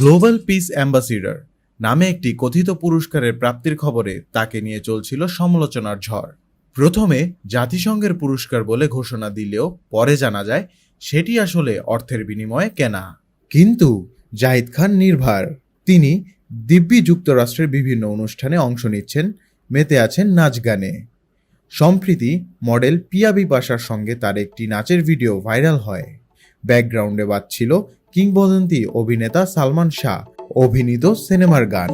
Global piece ambassador নামে একটি কথিত পুরস্কারের প্রাপ্তির খবরে তাকে নিয়ে চলছিল সমালোচনার ঝড়। প্রথমে জাতিসংঘের পুরস্কার বলে ঘোষণা দিলেও পরে জানা যায় সেটি আসলে অর্থের বিনিময়ে কেনা। কিন্তু জাহিদ খান নির্ভার, তিনি দিব্যি যুক্তরাষ্ট্রের বিভিন্ন অনুষ্ঠানে অংশ নিচ্ছেন, মেতে আছেন নাচ গানে। সম্প্রতি মডেল পিয়া বিপাশার সঙ্গে তার একটি নাচের ভিডিও ভাইরাল হয়। ব্যাকগ্রাউন্ডে বাজছিল কিংবদন্তি অভিনেতা সালমান শাহ অভিনীত সিনেমার গান।